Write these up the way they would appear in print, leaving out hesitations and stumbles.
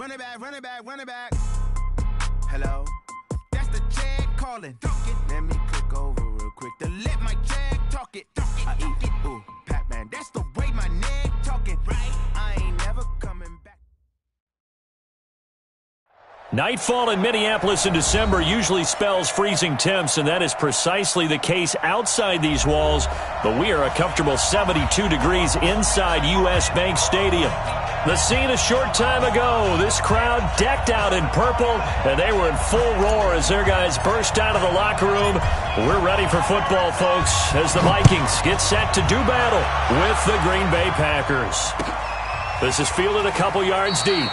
Run it back, run it back, run it back. Hello? That's the check calling. Let me click over real quick to let my check talk it. I eat it, ooh, Pac-Man. That's the way my neck talking. Right? I ain't never coming back. Nightfall in Minneapolis in December usually spells freezing temps, and that is precisely the case outside these walls. But we are a comfortable 72 degrees inside U.S. Bank Stadium. The scene a short time ago, this crowd decked out in purple, and they were in full roar as their guys burst out of the locker room. We're ready for football, folks, as the Vikings get set to do battle with the Green Bay Packers. This is fielded a couple yards deep.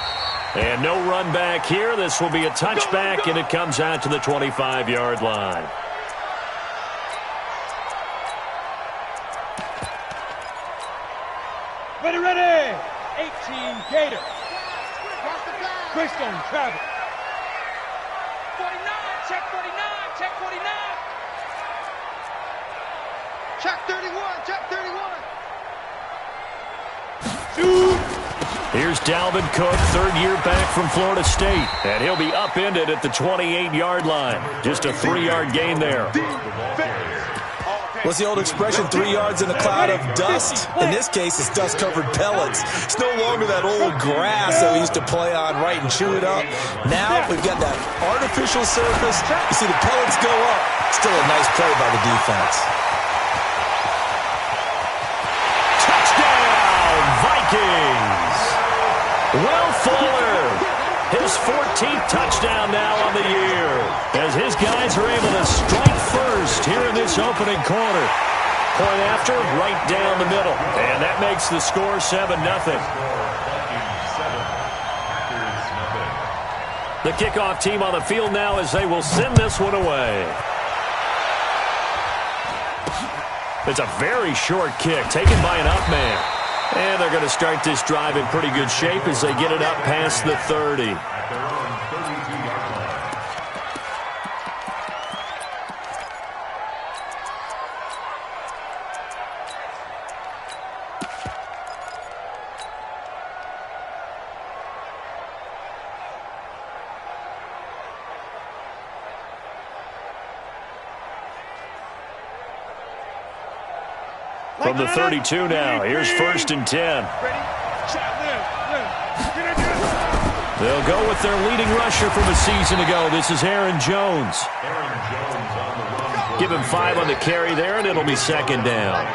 And no run back here. This will be a touchback, and it comes out to the 25-yard line. Ready, ready! 18 Gator. Greystone travel. 49, check 49, check 49. Check 31, check 31. Shoot! Here's Dalvin Cook, third-year back from Florida State. And he'll be upended at the 28-yard line. Just a 3-yard gain there. What's the old expression, 3 yards in a cloud of dust? In this case, it's dust-covered pellets. It's no longer that old grass that we used to play on, right, and chew it up. Now we've got that artificial surface. You see the pellets go up. Still a nice play by the defense. Touchdown, Vikings! Will Fuller, his 14th touchdown now on the year, as his guys are able to strike first here in this opening quarter. Point after, right down the middle, and that makes the score 7-0. The kickoff team on the field now as they will send this one away. It's a very short kick, taken by an up man. And they're going to start this drive in pretty good shape as they get it up past the 30. From the 32 now, here's 1st and 10. They'll go with their leading rusher from a season ago. This is Aaron Jones. Give him 5 on the carry there, and it'll be 2nd down.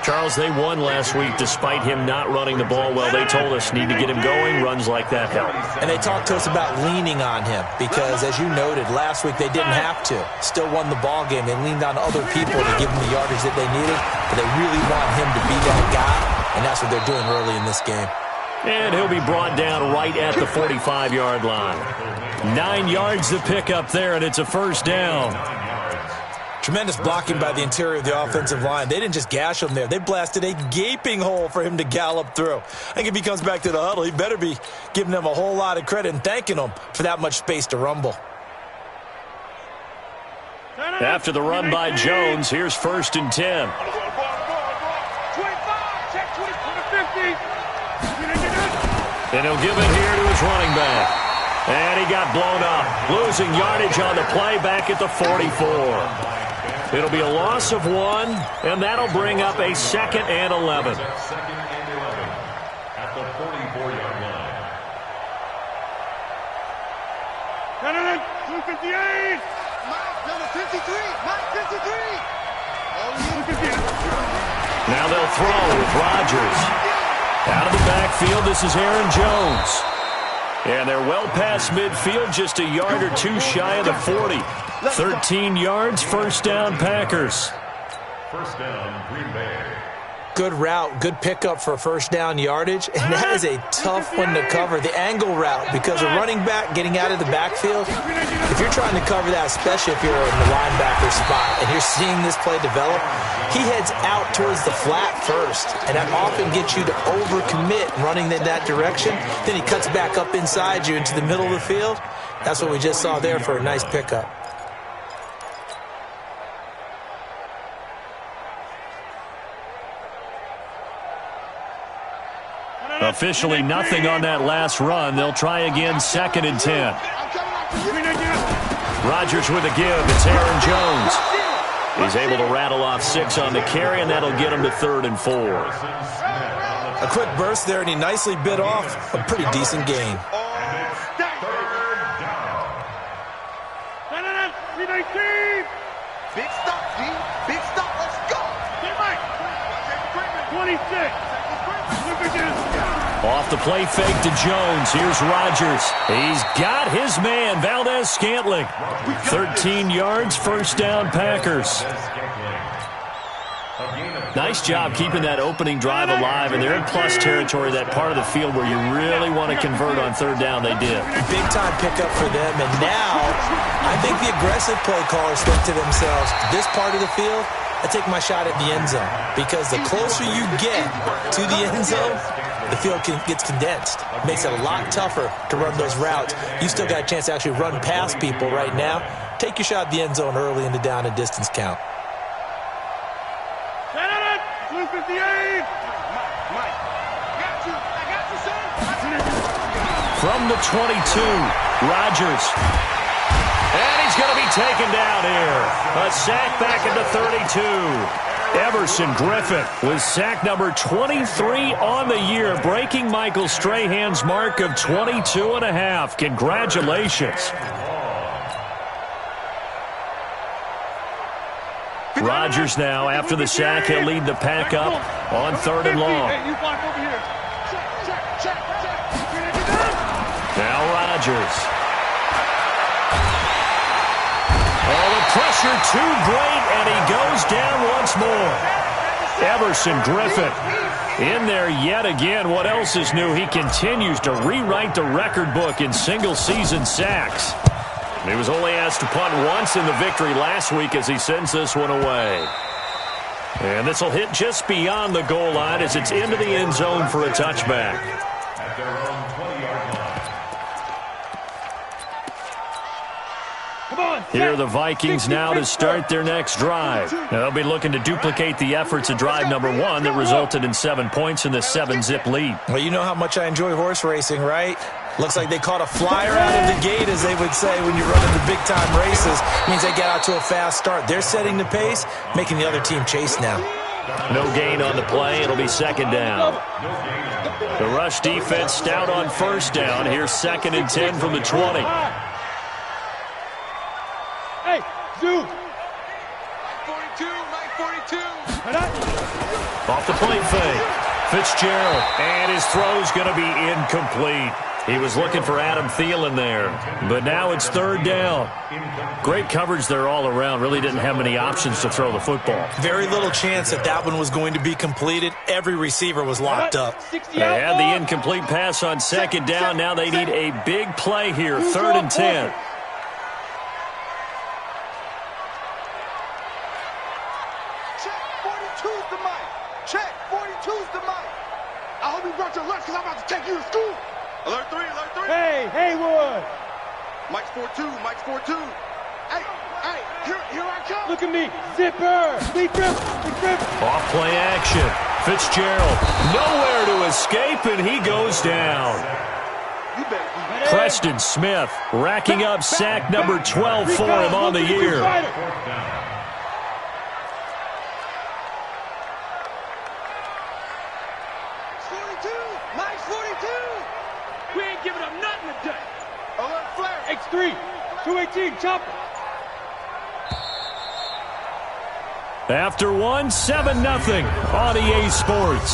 Charles, they won last week despite him not running the ball well. They told us need to get him going. Runs like that help. And they talked to us about leaning on him because, as you noted, last week they didn't have to. Still won the ball game. They leaned on other people to give them the yardage that they needed, but they really want him to be that guy, and that's what they're doing early in this game. And he'll be brought down right at the 45-yard line. 9 yards to pick up there, and it's a 1st down. Tremendous blocking by the interior of the offensive line. They didn't just gash him there. They blasted a gaping hole for him to gallop through. I think if he comes back to the huddle, he better be giving them a whole lot of credit and thanking them for that much space to rumble. After the run by Jones, here's 1st and 10. 25, check 20, 50. And he'll give it here to his running back. And he got blown up. Losing yardage on the play back at the 44. It'll be a loss of 1, and that'll bring up a 2nd and 11. At the 44-yard line. 258. Mike, number 53. Mike, 53. Now they'll throw with Rodgers. Out of the backfield, this is Aaron Jones. And they're well past midfield, just a yard or 2 shy of the 40. 13 yards, 1st down, Packers. 1st down, Green Bay. Good route, good pickup for 1st down yardage, and that is a tough one to cover, the angle route, because a running back getting out of the backfield, if you're trying to cover that, especially if you're in the linebacker spot and you're seeing this play develop, he heads out towards the flat first, and that often gets you to overcommit running in that direction. Then he cuts back up inside you into the middle of the field. That's what we just saw there for a nice pickup. Officially nothing on that last run. They'll try again, 2nd and 10. Rodgers with a give. It's Aaron Jones. He's able to rattle off 6 on the carry, and that'll get him to 3rd and 4. A quick burst there, and he nicely bit off a pretty decent gain. Big stop, D. Big stop. Let's go. 26. Off the play fake to Jones. Here's Rodgers. He's got his man, Valdez-Scantling. 13 yards, 1st down, Packers. Nice job keeping that opening drive alive, and they're in plus territory, that part of the field where you really want to convert on 3rd down. They did. Big-time pickup for them, and now I think the aggressive play callers think to themselves, this part of the field, I take my shot at the end zone, because the closer you get to the end zone, the field gets condensed. It makes it a lot tougher to run those routes. You still got a chance to actually run past people right now. Take your shot at the end zone early in the down and distance count. From the 22, Rodgers. And he's going to be taken down here. A sack back at the 32. Everson Griffin with sack number 23 on the year, breaking Michael Strahan's mark of 22.5. Congratulations. Rodgers now, after the sack, he'll lead the pack up on 3rd and long. Now Rodgers. Oh, the pressure too great, and he goes down once more. Everson Griffin in there yet again. What else is new? He continues to rewrite the record book in single-season sacks. He was only asked to punt once in the victory last week as he sends this one away. And this will hit just beyond the goal line as it's into the end zone for a touchback. At their own 20-yard line. Here are the Vikings now to start their next drive. Now they'll be looking to duplicate the efforts of drive number 1 that resulted in 7 points in the 7-zip lead. Well, you know how much I enjoy horse racing, right? Looks like they caught a flyer out of the gate, as they would say when you run into big-time races. Means they get out to a fast start. They're setting the pace, making the other team chase now. No gain on the play. It'll be 2nd down. The rush defense stout on 1st down. Here's 2nd and 10 from the 20. Hey, Zoo. 42, Mike 42. Off the play fake. Fitzgerald. And his throw's going to be incomplete. He was looking for Adam Thielen there. But now it's 3rd down. Great coverage there all around. Really didn't have many options to throw the football. Very little chance that one was going to be completed. Every receiver was locked up. They had the incomplete pass on 2nd down. Now they need a big play here. 3rd and 10. Check 42's the mic. Check 42's the mic. I hope you brought your lunch because I'm about to take you to school. Alert 3, alert 3. Hey, Haywood. Mike's 4-2, Mike's 4-2. Hey, here I come. Look at me. Zipper. Big grip. Off play action. Fitzgerald nowhere to escape, and he goes down. You better be Preston Smith racking up sack number 12 for him on the year. Mike's 42. We ain't giving up nothing today. Alert flare. X3. 218. Chopper. After 7-0 on EA Sports.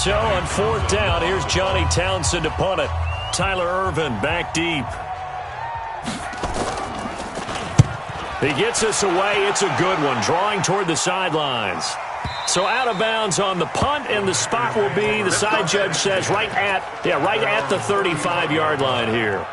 So on 4th down, here's Johnny Townsend to punt it. Tyler Irvin back deep. He gets us away. It's a good one, drawing toward the sidelines. So out of bounds on the punt, and the spot will be, the side judge says, right at the 35-yard line here.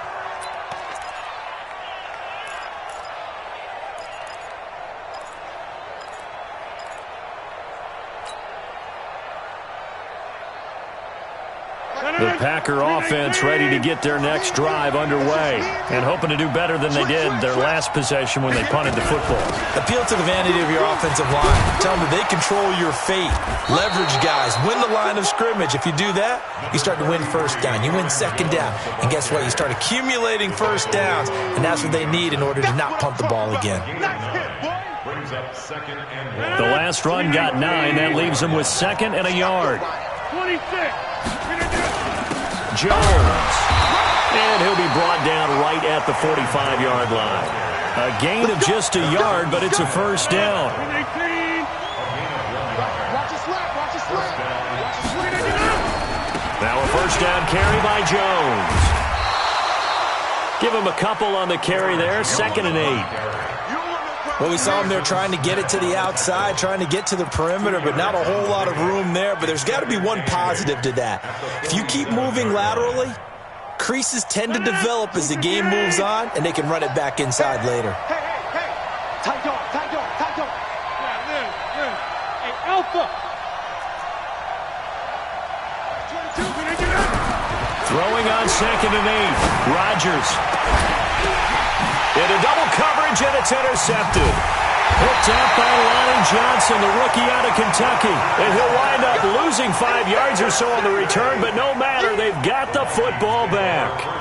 The Packer offense ready to get their next drive underway and hoping to do better than they did their last possession when they punted the football. Appeal to the vanity of your offensive line. Tell them that they control your fate. Leverage guys. Win the line of scrimmage. If you do that, you start to win first down. You win second down. And guess what? You start accumulating first downs, and that's what they need in order to not punt the ball again. The last run got 9. That leaves them with 2nd and a yard. 26. Jones. And he'll be brought down right at the 45-yard line. A gain of just a yard, but it's a first down. Now a first down carry by Jones. Give him a couple on the carry there. 2nd and 8. Well, we saw him there trying to get it to the outside, trying to get to the perimeter, but not a whole lot of room there. But there's got to be one positive to that. If you keep moving laterally, creases tend to develop as the game moves on, and they can run it back inside later. Hey. Tight dog. Yeah, hey, Alpha. 22. Throwing on 2nd and 8. Rodgers. Into double coverage, and it's intercepted. Picked up by Lonnie Johnson, the rookie out of Kentucky. And he'll wind up losing 5 yards or so on the return, but no matter, they've got the football back.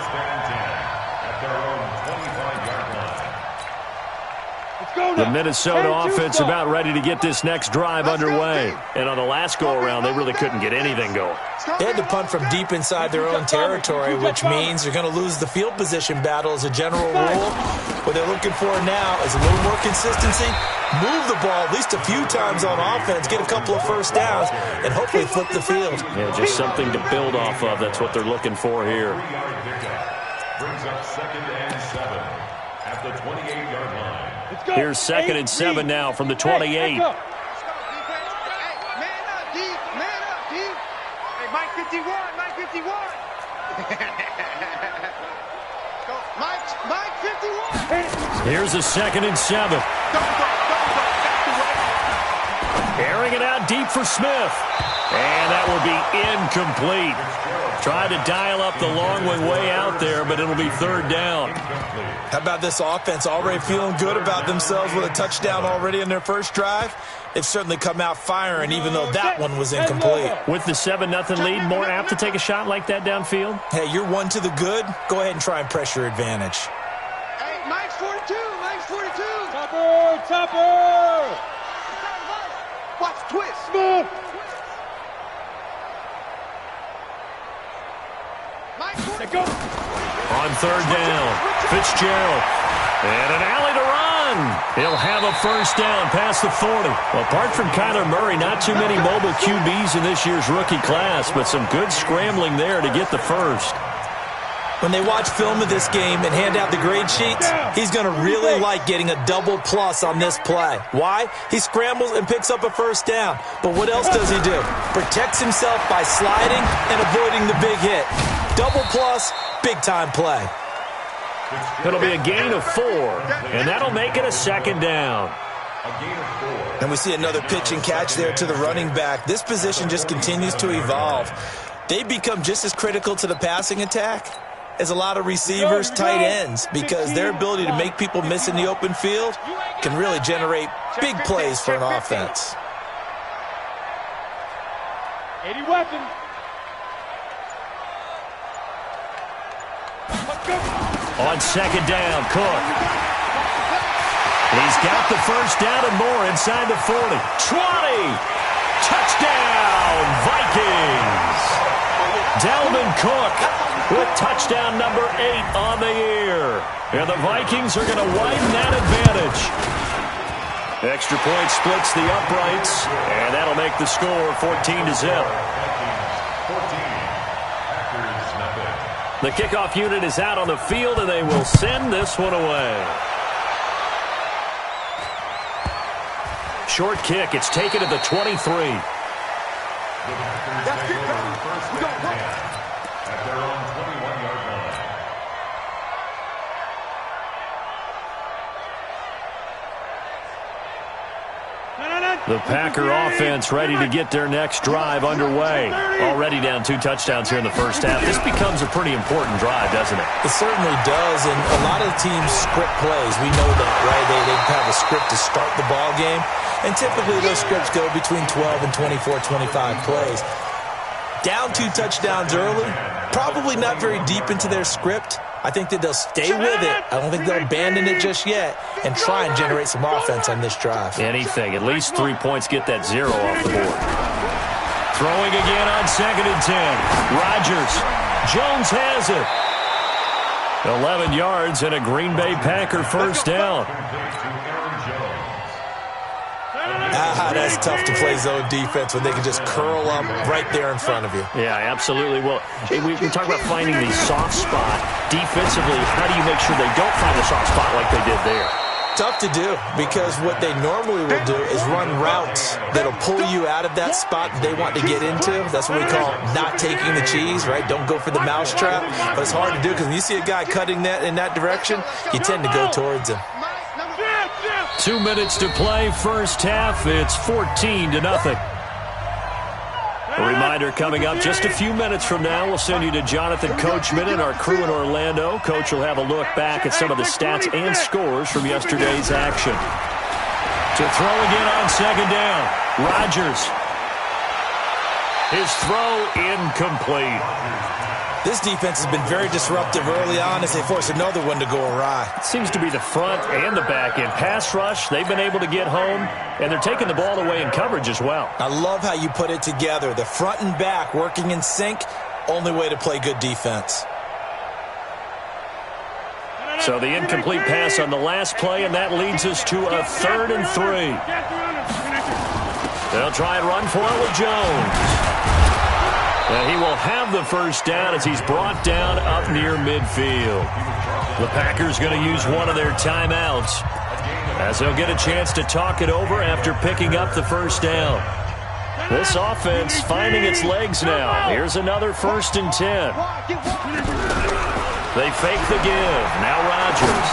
The Minnesota offense about ready to get this next drive underway. And on the last go-around, they really couldn't get anything going. They had to punt from deep inside their own territory, which means they're going to lose the field position battle as a general rule. What they're looking for now is a little more consistency, move the ball at least a few times on offense, get a couple of first downs, and hopefully flip the field. Yeah, just something to build off of. That's what they're looking for here. Brings up 2nd and 7 at the 28-yard line. Here's 2nd and 7 now from the 28. Man up, D. Hey, Mike 51. Go, Mike 51. Here's a 2nd and 7. Airing it out deep for Smith. And that will be incomplete. Tried to dial up the long way out there, but it'll be 3rd down. How about this offense already feeling good about themselves with a touchdown already in their first drive? They've certainly come out firing, even though that one was incomplete. With the 7-0 lead, more apt to take a shot like that downfield? Hey, you're 1 to the good. Go ahead and try and press your advantage. Hey, Mike's 42. Topper. Watch twist. Smooth. Go. On 3rd down, Fitzgerald. And an alley to run. He'll have a first down past the 40. Well, apart from Kyler Murray, not too many mobile QBs in this year's rookie class, but some good scrambling there to get the first. When they watch film of this game and hand out the grade sheets, he's going to really like getting a double plus on this play. Why? He scrambles and picks up a first down. But what else does he do? Protects himself by sliding and avoiding the big hit. Double plus, big-time play. It'll be a gain of 4, and that'll make it a 2nd down. And we see another pitch and catch there to the running back. This position just continues to evolve. They become just as critical to the passing attack as a lot of receivers, tight ends, because their ability to make people miss in the open field can really generate big plays for an offense. 80 weapons. On 2nd down, Cook. He's got the first down and more inside the 40. 20. Touchdown, Vikings. Dalvin Cook with touchdown number 8 on the year. And the Vikings are going to widen that advantage. Extra point splits the uprights, and that'll make the score 14-0. The kickoff unit is out on the field, and they will send this one away. Short kick. It's taken at the 23. That's it, baby. We got one. At their own 21-yard line. The Packer offense ready to get their next drive underway. Already down 2 touchdowns here in the first half. This becomes a pretty important drive, doesn't it? It certainly does, and a lot of teams script plays. We know that, right? They have a script to start the ball game, and typically those scripts go between 12 and 24, 25 plays. Down 2 touchdowns early, probably not very deep into their script. I think that they'll stay with it. I don't think they'll abandon it just yet and try and generate some offense on this drive. Anything. At least 3 points, get that 0 off the board. Throwing again on 2nd and 10. Rodgers. Jones has it. 11 yards and a Green Bay Packer first down. That's tough to play zone defense when they can just curl up right there in front of you. Yeah, absolutely. Well, we talk about finding the soft spot. Defensively, how do you make sure they don't find the soft spot like they did there? Tough to do, because what they normally will do is run routes that'll pull you out of that spot that they want to get into. That's what we call not taking the cheese, right? Don't go for the mousetrap. But it's hard to do because when you see a guy cutting that in that direction, you tend to go towards him. 2 minutes to play, first half. It's 14-0. A reminder coming up just a few minutes from now. We'll send you to Jonathan Coachman and our crew in Orlando. Coach will have a look back at some of the stats and scores from yesterday's action. To throw again on 2nd down. Rodgers. His throw incomplete. This defense has been very disruptive early on as they force another one to go awry. It seems to be the front and the back end. Pass rush, they've been able to get home, and they're taking the ball away in coverage as well. I love how you put it together. The front and back working in sync, only way to play good defense. So the incomplete pass on the last play, and that leads us to a 3rd and 3. They'll try and run for it with Jones. And he will have the first down as he's brought down up near midfield. The Packers going to use one of their timeouts as they'll get a chance to talk it over after picking up the first down. This offense finding its legs now. Here's another 1st and 10. They fake the give. Now Rodgers.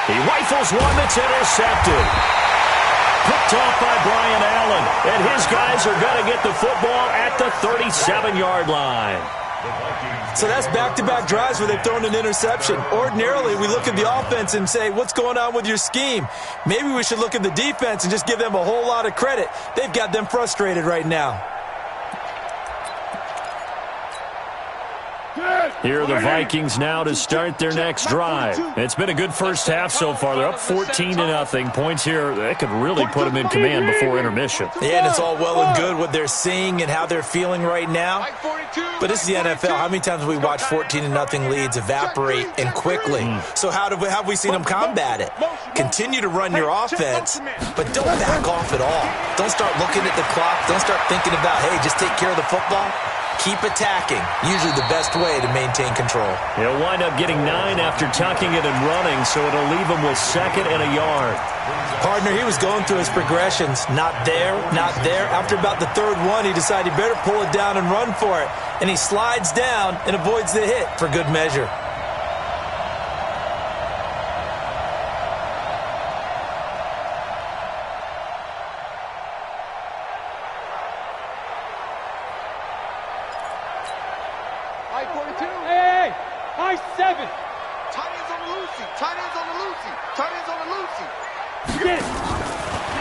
He rifles one that's intercepted. Picked off by Brian Allen, and his guys are going to get the football at the 37-yard line. So that's back-to-back drives where they've thrown an interception. Ordinarily, we look at the offense and say, what's going on with your scheme? Maybe we should look at the defense and just give them a whole lot of credit. They've got them frustrated right now. Here are the Vikings now to start their next drive. It's been a good first half so far. They're up 14-0. Points here, that could really put them in command before intermission. Yeah, and it's all well and good what they're seeing and how they're feeling right now. But this is the NFL. How many times have we watched 14-0 leads evaporate and quickly? So how have we seen them combat it? Continue to run your offense, but don't back off at all. Don't start looking at the clock. Don't start thinking about, hey, just take care of the football. Keep attacking. Usually the best way to maintain control. He'll wind up getting 9 after tucking it and running, so it'll leave him with 2nd and a yard. Partner, he was going through his progressions. Not there, not there. After about the 3rd one, he decided he better pull it down and run for it. And he slides down and avoids the hit for good measure.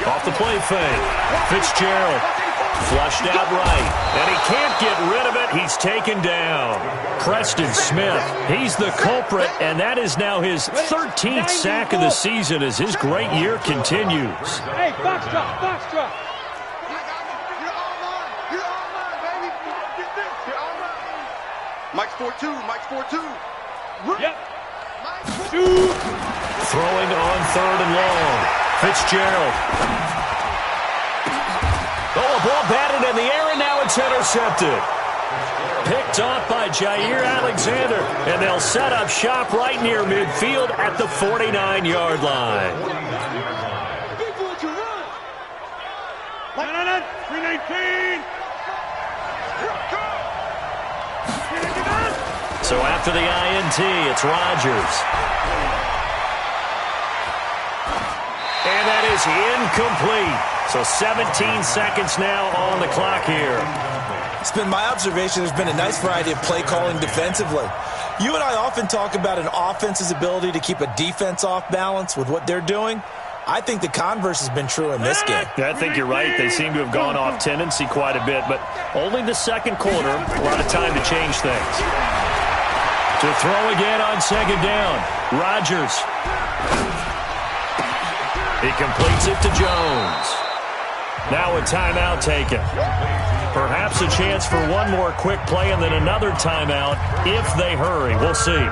Off the play fake. Fitzgerald flushed out right. And he can't get rid of it. He's taken down. Preston Smith, he's the culprit, and that is now his 13th sack of the season as his great year continues. Hey, box drop, box drop. Mike's 4-2, Mike's 4-2. Yep. Shoot. Throwing on 3rd and long. Fitzgerald. Oh, a ball batted in the air, and now it's intercepted. Picked off by Jair Alexander, and they'll set up shop right near midfield at the 49-yard line. Big boy to run. 319. So after the INT, it's Rodgers. And that is incomplete. So 17 seconds now on the clock here. It's been my observation there's been a nice variety of play calling defensively. You and I often talk about an offense's ability to keep a defense off balance with what they're doing. I think the converse has been true in this game. I think you're right. They seem to have gone off tendency quite a bit, but only the second quarter, a lot of time to change things. To throw again on second down, Rodgers. He completes it to Jones. Now a timeout taken. Perhaps a chance for one more quick play and then another timeout if they hurry. We'll see.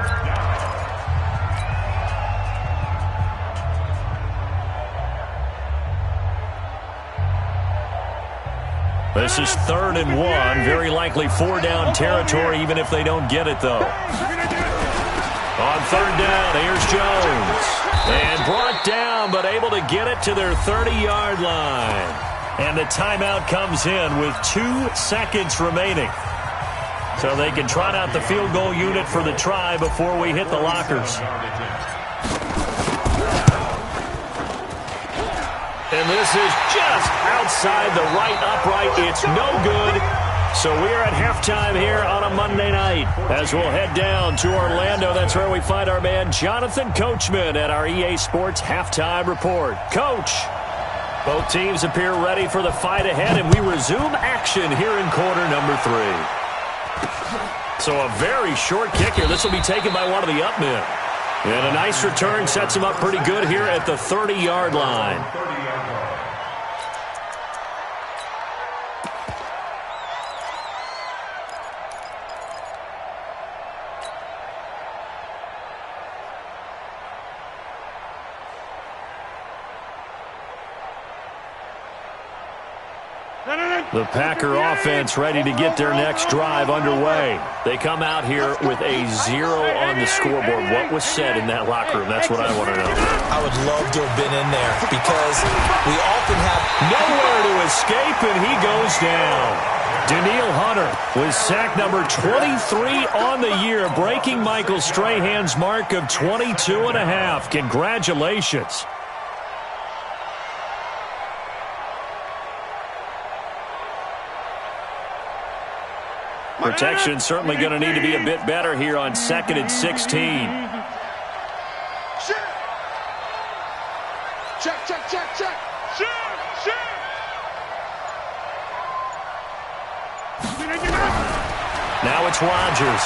This is 3rd and 1. Very likely 4-down territory even if they don't get it, though. On 3rd down, here's Jones. And brought down, but able to get it to their 30-yard line. And the timeout comes in with 2 seconds remaining. So they can trot out the field goal unit for the try before we hit the lockers. And this is just outside the right upright. It's no good. So we're at halftime here on a Monday night as we'll head down to Orlando. That's where we find our man Jonathan Coachman at our EA Sports Halftime Report. Coach, both teams appear ready for the fight ahead, and we resume action here in quarter number 3. So a very short kick here. This will be taken by one of the up men. And a nice return sets him up pretty good here at the 30-yard line. The Packer offense ready to get their next drive underway. They come out here with a 0 on the scoreboard. What was said in that locker room? That's what I want to know. I would love to have been in there because we often have nowhere to escape, and he goes down. Danielle Hunter with sack number 23 on the year, breaking Michael Strahan's mark of 22.5. Congratulations. Protection certainly going to need to be a bit better here on 2nd and 16. Check, check, check, check. Now it's Rodgers.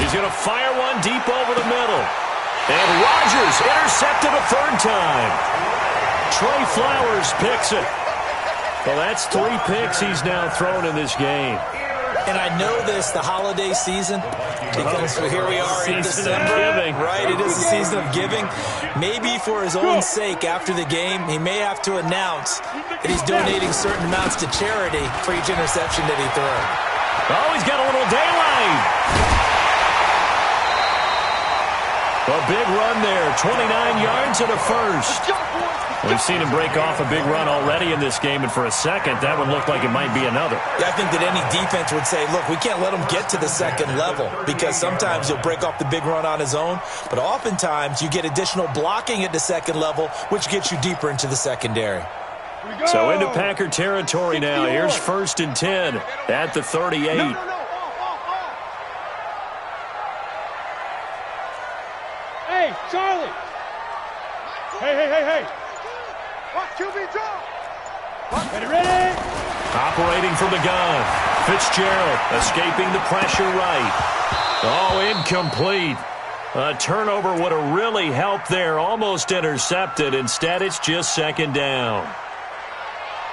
He's going to fire one deep over the middle. And Rodgers intercepted a 3rd time. Trey Flowers picks it. Well, that's 3 picks he's now thrown in this game. And I know this, the holiday season, because here we are in December. Right, it is the season of giving. Maybe for his own sake, after the game, he may have to announce that he's donating certain amounts to charity for each interception that he throws. Oh, he's got a little daylight. A big run there, 29 yards and a first. We've seen him break off a big run already in this game, and for a second, that would look like it might be another. Yeah, I think that any defense would say, look, we can't let him get to the second level because sometimes he'll break off the big run on his own, but oftentimes you get additional blocking at the second level, which gets you deeper into the secondary. So into Packer territory now. Here's 1st and 10 at the 38. Hey, Charlie. Hey. What, QB draw? Ready? Operating from the gun. Fitzgerald escaping the pressure right. Oh, incomplete. A turnover would have really helped there. Almost intercepted. Instead, it's just 2nd down.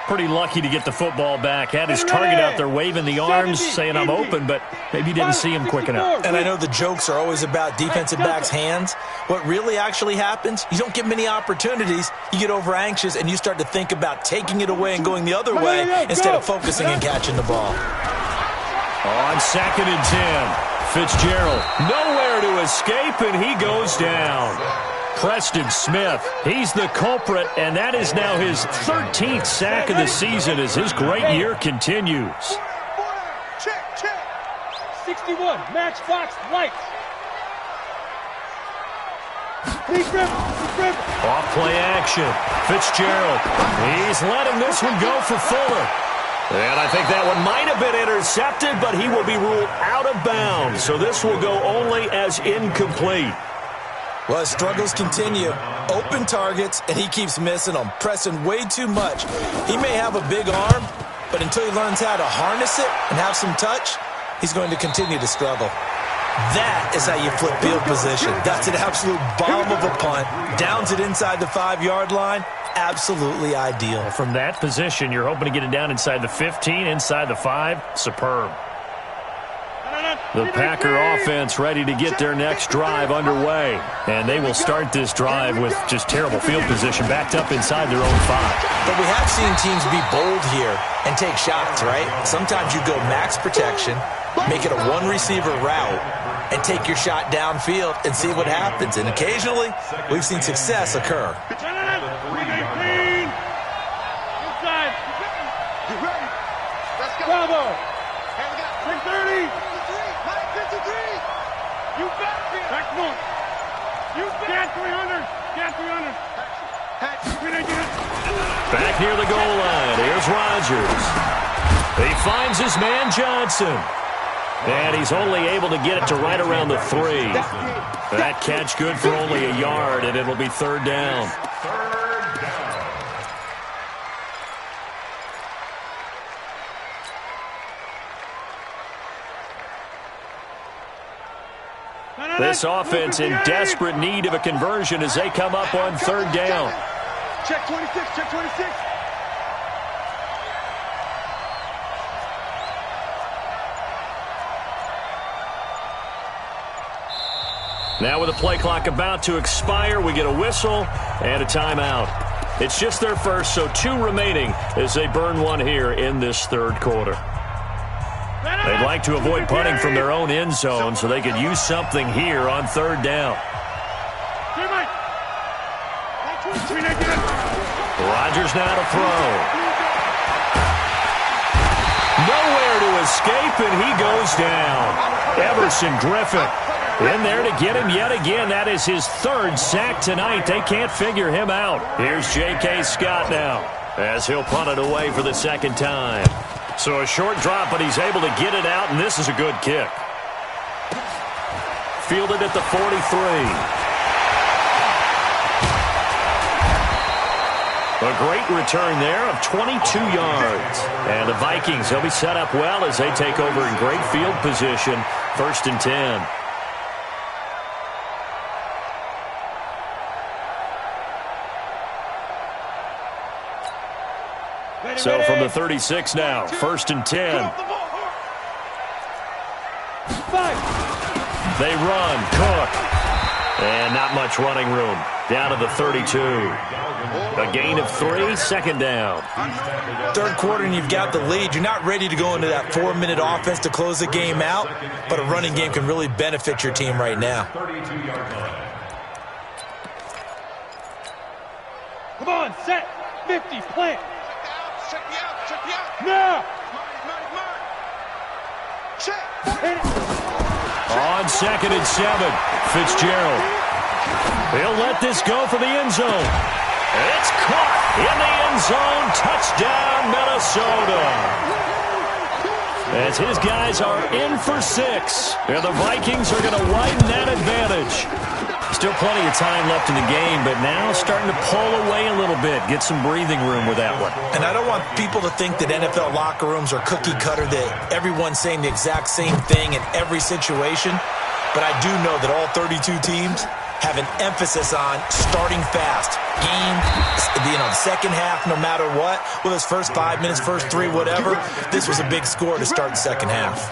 Pretty lucky to get the football back. Had his target out there waving the arms, saying I'm open, but maybe didn't see him quick enough. And I know the jokes are always about defensive backs' hands. What really actually happens, you don't get many opportunities. You get over anxious, and you start to think about taking it away and going the other way instead of focusing and catching the ball. On 2nd and 10, Fitzgerald nowhere to escape, and he goes down. Preston Smith, he's the culprit, and that is now his 13th sack of the season as his great year continues. Check. 61, matchbox lights. Off play action. Fitzgerald. He's letting this one go for Fuller. And I think that one might have been intercepted, but he will be ruled out of bounds. So this will go only as incomplete. Well, his struggles continue. Open targets, and he keeps missing them, pressing way too much. He may have a big arm, but until he learns how to harness it and have some touch, he's going to continue to struggle. That is how you flip field position. That's an absolute bomb of a punt. Downs it inside the 5-yard line. Absolutely ideal. From that position, you're hoping to get it down inside the 15, inside the 5. Superb. The Packer offense ready to get their next drive underway. And they will start this drive with just terrible field position, backed up inside their own 5. But we have seen teams be bold here and take shots, right? Sometimes you go max protection, make it a one-receiver route, and take your shot downfield and see what happens. And occasionally, we've seen success occur. Bravo! 330! 953! You got it! Back north! You got 300! Got 300! Back near the goal line. Here's Rodgers. He finds his man Johnson. And he's only able to get it to right around the 3. That catch good for only a yard, and it'll be 3rd down. This offense in desperate need of a conversion as they come up on 3rd down. Check 26, check 26. Now with the play clock about to expire, we get a whistle and a timeout. It's just their first, so 2 remaining as they burn one here in this 3rd quarter. They'd like to avoid punting from their own end zone so they could use something here on 3rd down. Rodgers now to throw. Nowhere to escape, and he goes down. Everson Griffin in there to get him yet again. That is his 3rd sack tonight. They can't figure him out. Here's J.K. Scott now as he'll punt it away for the 2nd time. So a short drop, but he's able to get it out, and this is a good kick. Fielded at the 43. A great return there of 22 yards. And the Vikings, they'll be set up well as they take over in great field position. 1st and 10. So from the 36 now, 1st and 10. They run, Cook. And not much running room. Down to the 32. A gain of 3, 2nd down. 3rd quarter and you've got the lead. You're not ready to go into that 4-minute offense to close the game out, but a running game can really benefit your team right now. Come on, set, 50, plant. Check me out, check me out. Now! Check. On 2nd and 7, Fitzgerald. He'll let this go for the end zone. It's caught in the end zone. Touchdown, Minnesota. As his guys are in for 6. And the Vikings are going to widen that advantage. Still plenty of time left in the game, but now starting to pull away a little bit. Get some breathing room with that one. And I don't want people to think that NFL locker rooms are cookie cutter, that everyone's saying the exact same thing in every situation. But I do know that all 32 teams have an emphasis on starting fast. Game, the second half, no matter what. Well, his first 5 minutes, first 3, whatever. This was a big score to start the second half.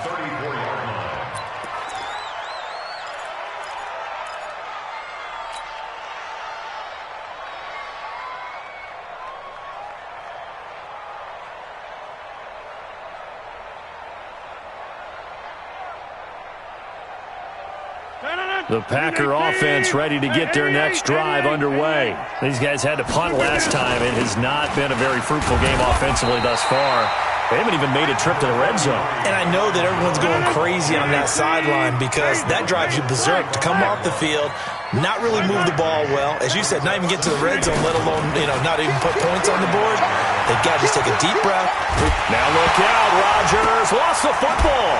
The Packer offense ready to get their next drive underway. These guys had to punt last time. It has not been a very fruitful game offensively thus far. They haven't even made a trip to the red zone. And I know that everyone's going crazy on that sideline because that drives you berserk to come off the field, not really move the ball well. As you said, not even get to the red zone, let alone, not even put points on the board. They've got to just take a deep breath. Now look out, Rodgers lost the football.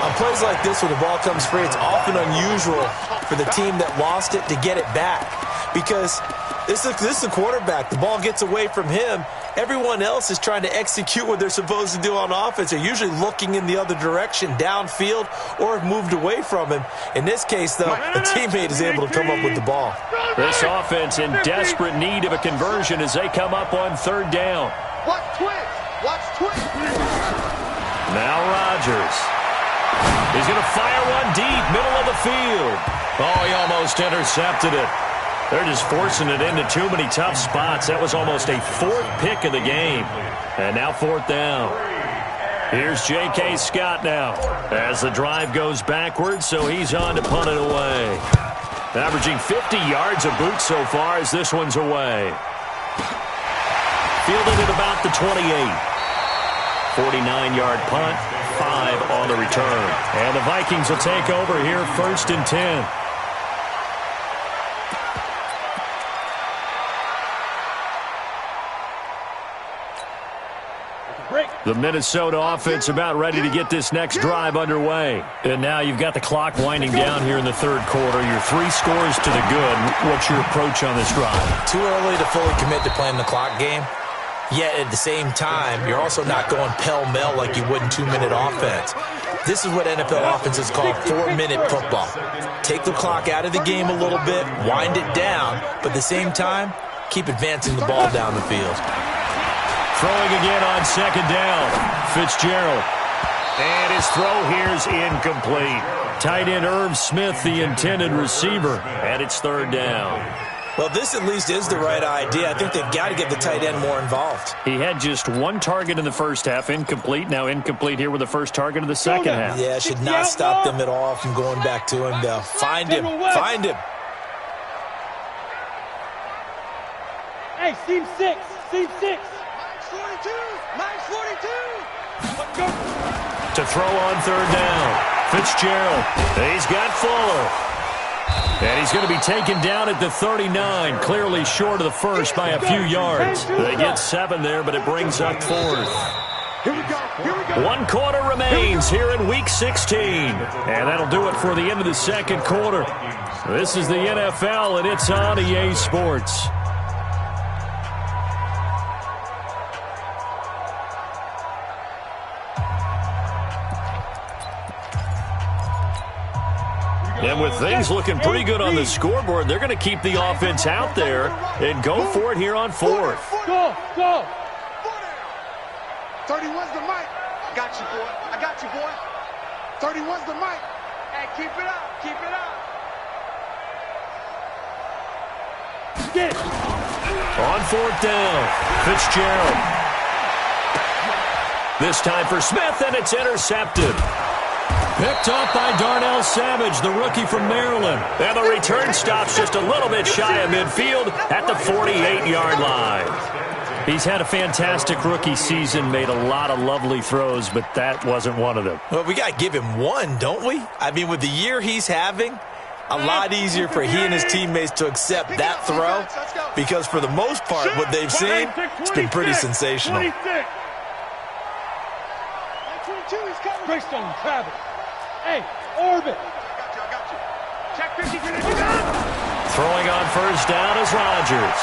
On plays like this where the ball comes free, it's often unusual for the team that lost it to get it back because this is the quarterback. The ball gets away from him. Everyone else is trying to execute what they're supposed to do on offense. They're usually looking in the other direction, downfield, or have moved away from him. In this case, though, a teammate is able to come up with the ball. This offense in desperate need of a conversion as they come up on third down. Watch twins. Watch twins. Now Rodgers. He's going to fire one deep, middle of the field. Oh, he almost intercepted it. They're just forcing it into too many tough spots. That was almost a fourth pick of the game. And now fourth down. Here's J.K. Scott now as the drive goes backwards, so he's on to punt it away. Averaging 50 yards a boot so far as this one's away. Fielded at about the 28. 49-yard punt, 5 on the return. And the Vikings will take over here, 1st and 10. The Minnesota offense about ready to get this next drive underway. And now you've got the clock winding down here in the third quarter. You're 3 scores to the good. What's your approach on this drive? Too early to fully commit to playing the clock game. Yet at the same time, you're also not going pell-mell like you would in 2-minute offense. This is what NFL offenses call 4-minute football. Take the clock out of the game a little bit, wind it down, but at the same time, keep advancing the ball down the field. Throwing again on second down. Fitzgerald. And his throw here's incomplete. Tight end Irv Smith, the intended receiver. And it's third down. Well, this at least is the right idea. I think they've got to get the tight end more involved. He had just 1 target in the first half, incomplete. Now incomplete here with the first target of the second half. Yeah, should not stop them at all from going back to him, though. Find him. Find him. Hey, seam 6. Seam 6. 42. 42. To throw on third down. Fitzgerald. He's got Fuller. And he's going to be taken down at the 39, clearly short of the first by a few yards. They get 7 there, but it brings up 4th. Here we go. Here we go. 1 quarter remains here in Week 16. And that'll do it for the end of the second quarter. This is the NFL, and it's on EA Sports. And with things looking pretty good on the scoreboard, they're going to keep the offense out there and go for it here on 4th. Go, go. 31's the mic. I got you, boy. I got you, boy. 31's the mic. Hey, keep it up. Keep it up. Get. On 4th down, Fitzgerald. This time for Smith, and it's intercepted. Picked up by Darnell Savage, the rookie from Maryland. And the return stops just a little bit shy of midfield at the 48-yard line. He's had a fantastic rookie season, made a lot of lovely throws, but that wasn't one of them. Well, we got to give him one, don't we? I mean, with the year he's having, a lot easier for he and his teammates to accept that throw because for the most part, what they've seen, it's been pretty sensational. 22, he's coming. Greystone, Travis. Hey, Orbit. I got you. Check 50. Throwing on first down is Rodgers.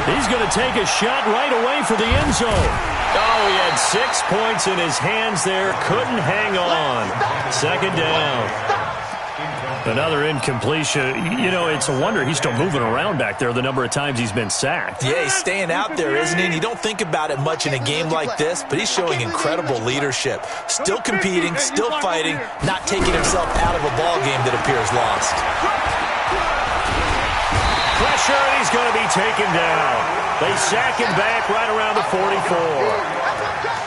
He's going to take a shot right away for the end zone. Oh, he had 6 points in his hands there. Couldn't hang on. Second down. Another incompletion. You know, it's a wonder he's still moving around back there the number of times he's been sacked. Yeah, he's staying out there, isn't he? And you don't think about it much in a game like this, but he's showing incredible leadership. Still competing, still fighting, not taking himself out of a ball game that appears lost. Pressure, and he's going to be taken down. They sack him back right around the 44.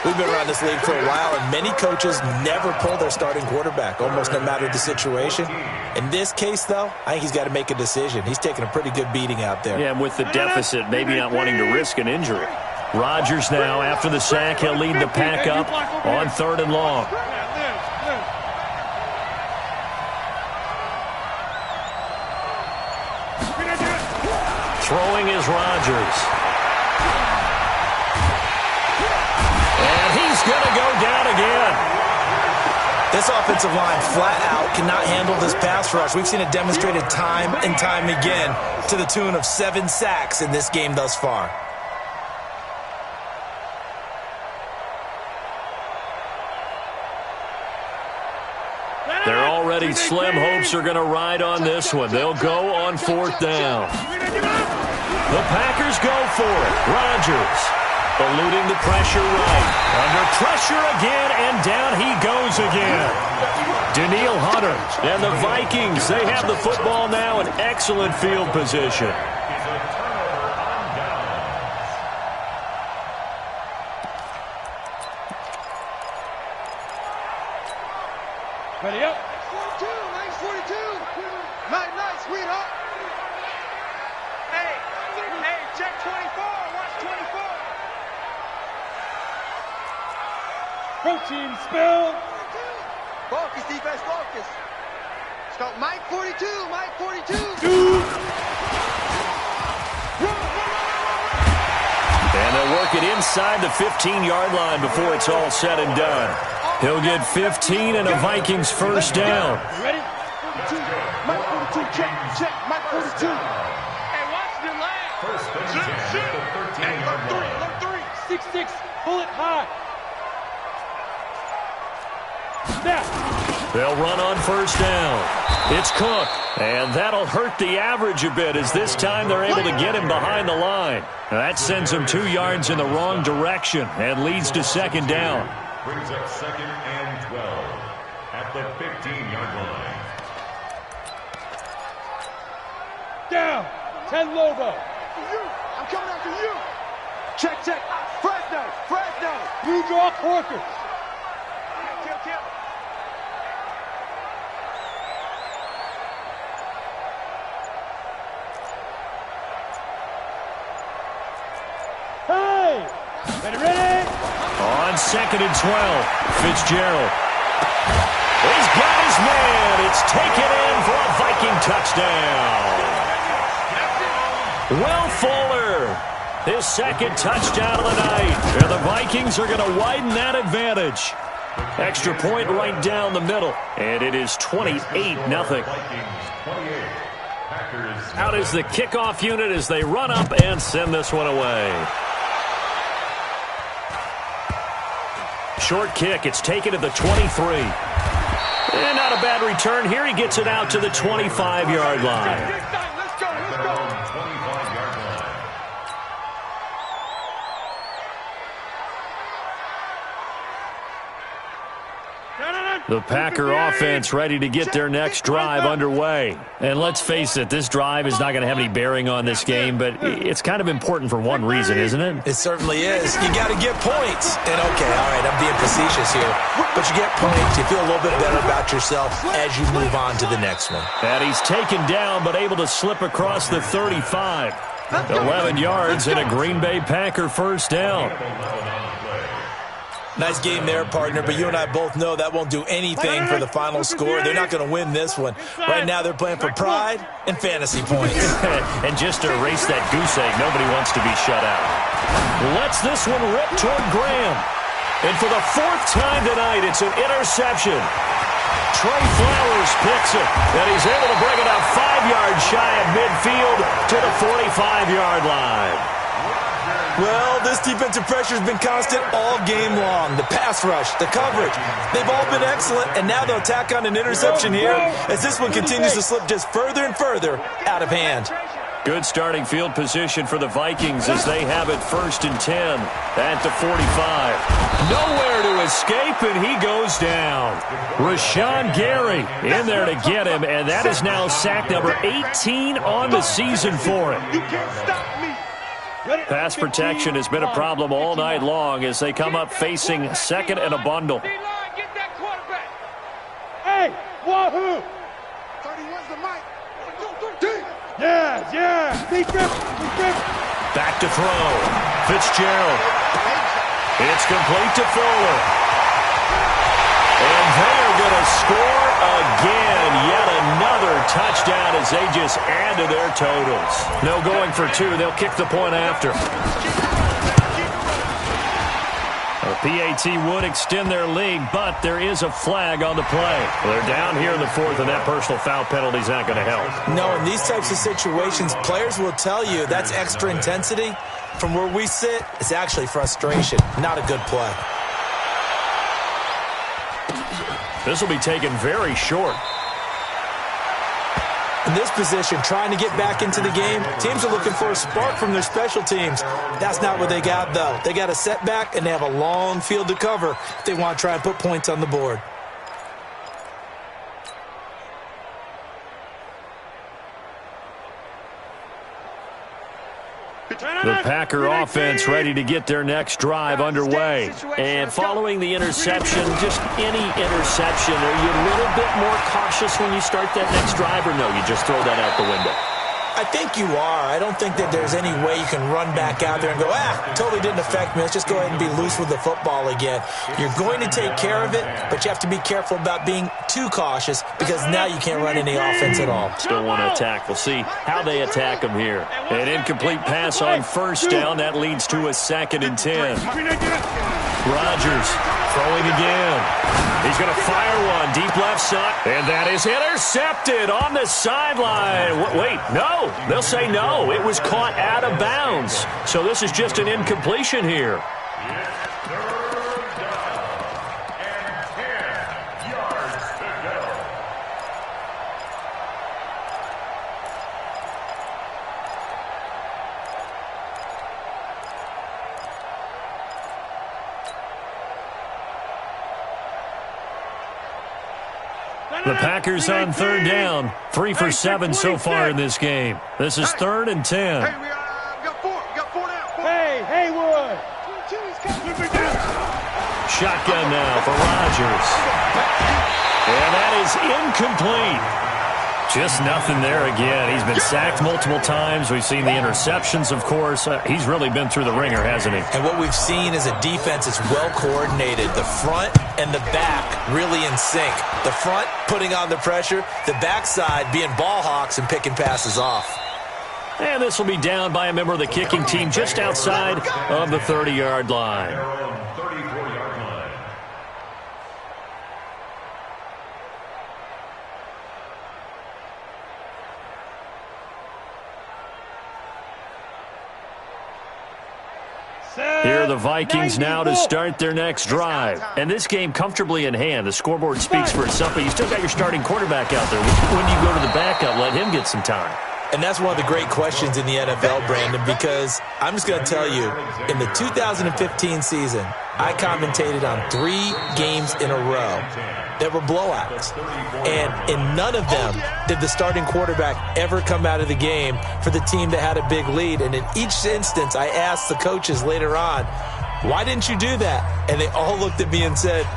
We've been around this league for a while, and many coaches never pull their starting quarterback, almost no matter the situation. In this case, though, I think he's got to make a decision. He's taking a pretty good beating out there. Yeah, and with the deficit, maybe not wanting to risk an injury. Rodgers now, after the sack, he'll lead the pack up on 3rd and long. Throwing is Rodgers. And he's going to go down again. This offensive line flat out cannot handle this pass rush. We've seen it demonstrated time and time again to the tune of 7 sacks in this game thus far. They're already slim hopes are going to ride on this one. They'll go on 4th down. The Packers go for it. Rodgers eluding the pressure right. Under pressure again, and down he goes again. Daniil Hunter and the Vikings, they have the football now in excellent field position. Ready up. 42, nice 42. Nice, sweetheart. Hey, check 24. Watch 24. Protein spill. Focus, defense, focus. Start Mike 42, Mike 42. And they'll work it inside the 15-yard line before it's all said and done. He'll get 15 and a Vikings first down. Ready? 42, Mike 42, check, Mike 42. Hey, watch the leg. First and 10 at the 13-yard line. 6-6, pull it high. Snap. They'll run on first down. It's Cook, and that'll hurt the average a bit as this time they're able to get him behind the line. That sends him 2 yards in the wrong direction and leads to 2nd down. Brings up 2nd and 12 at the 15-yard line. Down. 10 Lobo. I'm coming after you. Check. Fresno. Blue draw Corker. Kill. Hey. Ready. On 2nd and 12, Fitzgerald. He's got his man. It's taken in for a Viking touchdown. Will Fuller, his 2nd touchdown of the night. And the Vikings are going to widen that advantage. Extra point right down the middle. And it is 28-0. Out is the kickoff unit as they run up and send this one away. Short kick. It's taken to the 23. And not a bad return. Here he gets it out to the 25-yard line. Let's go. The Packer offense ready to get their next drive underway. And let's face it, this drive is not going to have any bearing on this game, but it's kind of important for one reason, isn't it? It certainly is. You got to get points. And okay, all right, I'm being facetious here. But you get points, you feel a little bit better about yourself as you move on to the next one. And he's taken down but able to slip across the 35. 11 yards and a Green Bay Packer first down. Nice game there, partner, but you and I both know that won't do anything for the final score. They're not going to win this one. Right now they're playing for pride and fantasy points. And just to erase that goose egg, nobody wants to be shut out. Lets this one rip toward Graham. And for the 4th time tonight, it's an interception. Trey Flowers picks it, and he's able to bring it up 5 yards shy of midfield to the 45-yard line. Well, this defensive pressure has been constant all game long. The pass rush, the coverage, they've all been excellent, and now they'll tack on an interception here as this one continues to slip just further and further out of hand. Good starting field position for the Vikings as they have it 1st and 10 at the 45. Nowhere to escape, and he goes down. Rashawn Gary in there to get him, and that is now sack number 18 on the season for him. You can't stop me. Pass protection has been a problem all night long as they come up facing second and a bundle. Get that quarterback. Hey, wahoo! 31's the mic. 1, 2, 3. Yeah. Defense. Back to throw. Fitzgerald. It's complete to Fuller. And they are going to score again. Yet another touchdown as they just add to their totals. No going for two. They'll kick the point after. The PAT would extend their lead, but there is a flag on the play. They're down here in the fourth, and that personal foul penalty is not going to help. No, in these types of situations, players will tell you that's extra intensity. From where we sit, it's actually frustration, not a good play. This will be taken very short. In this position, trying to get back into the game, teams are looking for a spark from their special teams. That's not what they got, though. They got a setback, and they have a long field to cover if they want to try and put points on the board. The Packer offense ready to get their next drive underway. And following the interception, just any interception, are you a little bit more cautious when you start that next drive, or no, you just throw that out the window? I think you are. I don't think that there's any way you can run back out there and go, totally didn't affect me. Let's just go ahead and be loose with the football again. You're going to take care of it, but you have to be careful about being too cautious because now you can't run any offense at all. Still want to attack. We'll see how they attack them here. An incomplete pass on first down. That leads to a 2nd and 10. Rodgers throwing again. He's going to fire one deep left side. And that is intercepted on the sideline. Wait, no. They'll say no. It was caught out of bounds. So this is just an incompletion here. The Packers on 3rd down. 3 for 7 so far in this game. This is 3rd and 10. Hey, we got 4. We got 4 now. Hey, Haywood. Shotgun now for Rodgers. And that is incomplete. Just nothing there again. He's been sacked multiple times. We've seen the interceptions, of course. He's really been through the ringer, hasn't he? And what we've seen is a defense that's well coordinated. The front and the back really in sync. The front putting on the pressure. The backside being ball hawks and picking passes off. And this will be down by a member of the kicking team just outside of the 30-yard line. Here are the Vikings now to start their next drive. And this game comfortably in hand. The scoreboard speaks for itself, but you still got your starting quarterback out there. When do you go to the backup, let him get some time? And that's one of the great questions in the NFL, Brandon, because I'm just going to tell you, in the 2015 season, I commentated on 3 games in a row that were blowouts. And in none of them did the starting quarterback ever come out of the game for the team that had a big lead. And in each instance, I asked the coaches later on, why didn't you do that? And they all looked at me and said,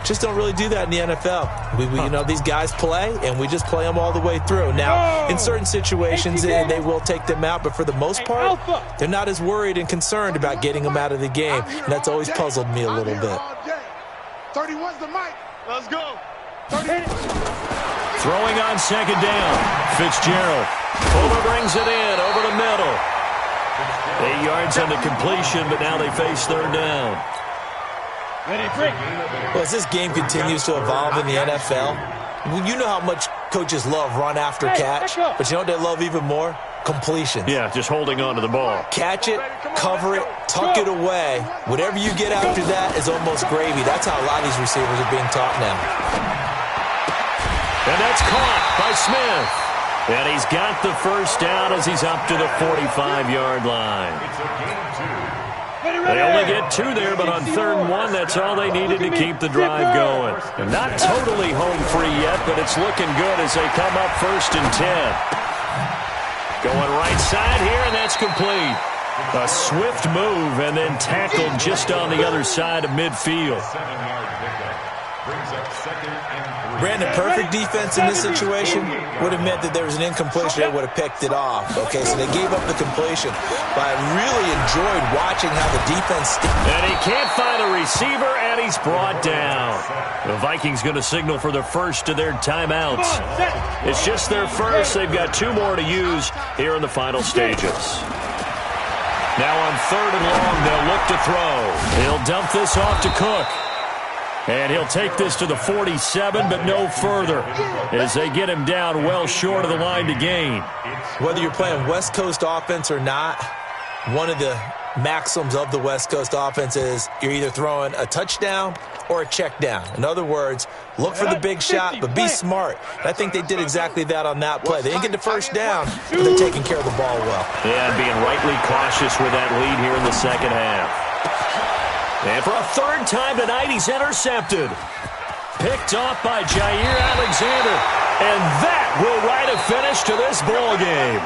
just don't really do that in the NFL. We you know, these guys play, and we just play them all the way through. Now, in certain situations, they will take them out, but for the most part, they're not as worried and concerned about getting them out of the game, and that's always puzzled me a little bit. 31's the mic. Let's go. Throwing on 2nd down. Fitzgerald. Fuller brings it in over the middle. 8 yards on the completion, but now they face 3rd down. Well, as this game continues to evolve in the NFL, you know how much coaches love run after catch, but you know what they love even more? Completions. Yeah, just holding on to the ball. Catch it, cover it, tuck it away. Whatever you get after that is almost gravy. That's how a lot of these receivers are being taught now. And that's caught by Smith. And he's got the first down as he's up to the 45-yard line. They only get 2 there, but on 3rd and 1, that's all they needed to keep the drive going. And not totally home free yet, but it's looking good as they come up 1st and 10. Going right side here, and that's complete. A swift move and then tackled just on the other side of midfield. 7-yard pickup. Brings up 2nd and 3. Brandon, perfect defense in this situation would have meant that there was an incompletion. They would have picked it off. Okay, so they gave up the completion. But I really enjoyed watching how the defense... And he can't find a receiver, and he's brought down. The Vikings going to signal for the first of their timeouts. It's just their first. They've got 2 more to use here in the final stages. Now on 3rd and long, they'll look to throw. He'll dump this off to Cook. And he'll take this to the 47, but no further, as they get him down well short of the line to gain. Whether you're playing West Coast offense or not, one of the maxims of the West Coast offense is you're either throwing a touchdown or a check down. In other words, look for the big shot, but be smart. And I think they did exactly that on that play. They didn't get the first down, but they're taking care of the ball well. Yeah, and being rightly cautious with that lead here in the second half. And for a 3rd time tonight, he's intercepted. Picked off by Jair Alexander. And that will write a finish to this ball game.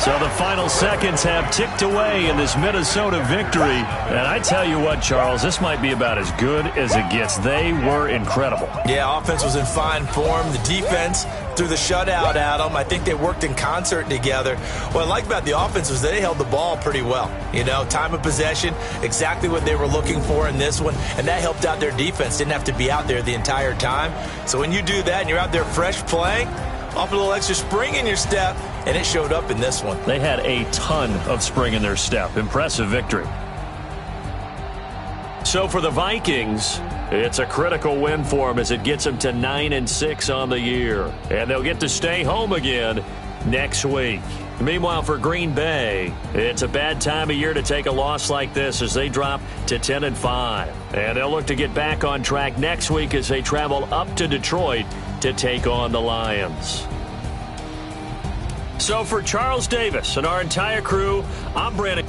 So the final seconds have ticked away in this Minnesota victory. And I tell you what, Charles, this might be about as good as it gets. They were incredible. Yeah, offense was in fine form. The defense threw the shutout at them. I think they worked in concert together. What I like about the offense was they held the ball pretty well. You know, time of possession, exactly what they were looking for in this one. And that helped out their defense. Didn't have to be out there the entire time. So when you do that and you're out there fresh playing, off a little extra spring in your step, and it showed up in this one. They had a ton of spring in their step. Impressive victory. So for the Vikings, it's a critical win for them as it gets them to 9-6 on the year. And they'll get to stay home again next week. Meanwhile, for Green Bay, it's a bad time of year to take a loss like this as they drop to 10-5. And they'll look to get back on track next week as they travel up to Detroit to take on the Lions. So for Charles Davis and our entire crew, I'm Brandon.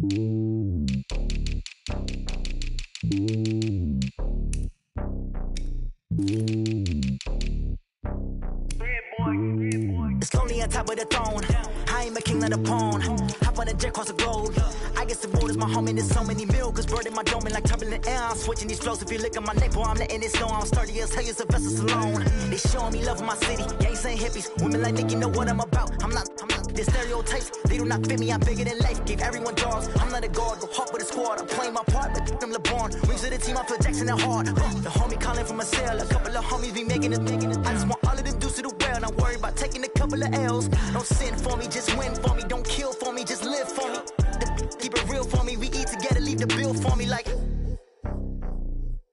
It's lonely on top of the throne. I ain't a king, not a pawn. Hop on a jet across the globe. I guess the world is my home and there's so many milkers. Bird in my dome and like turbulent air. I'm switching these flows. If you look at my neck, boy, I'm letting it snow. I'm sturdy as hell as a vessel alone. They showing me love in my city. Gangs ain't hippies. Women like Nicky know what I'm about. I'm not the stereotypes. They do not fit me. I'm bigger than life. Give everyone dogs. I'm not a guard. Go hard with a squad. I'm playing my part, but them LeBron. Rings to the team. I feel Jackson and hard. The homie calling from a cell. A couple of homies be making it. I just want all of them dudes to the well. Not worry about taking a couple of L's. Don't sin for me, just win for me. Don't kill for me, just live for me. Keep it real for me. We eat together, leave the bill for me like.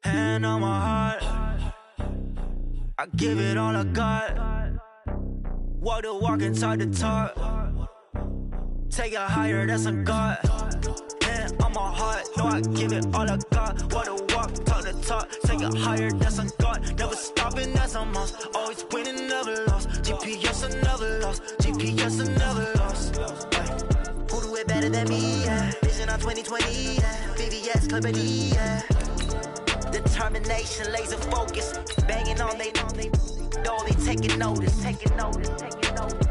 Hand on my heart, I give it all I got. Walk the walk and talk the talk. Take it higher, that's a God. Hand on my heart, no, I give it all I got. Walk the walk, talk the talk. Take it higher, that's a God. Never stopping, that's a must. Always winning, never lost. GPS, I never lost. GPS, I never lost. Who do it better than me? Yeah. Vision on 2020. Yeah. VVS, Clippity. Yeah. Determination, laser focus. Banging on they know they taking notice. Taking notice. Taking notice.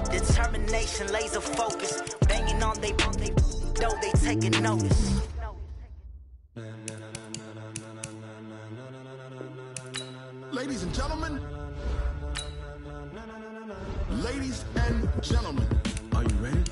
Determination, laser focus. Banging on they know they taking notice. Ladies and gentlemen, ladies and gentlemen, are you ready?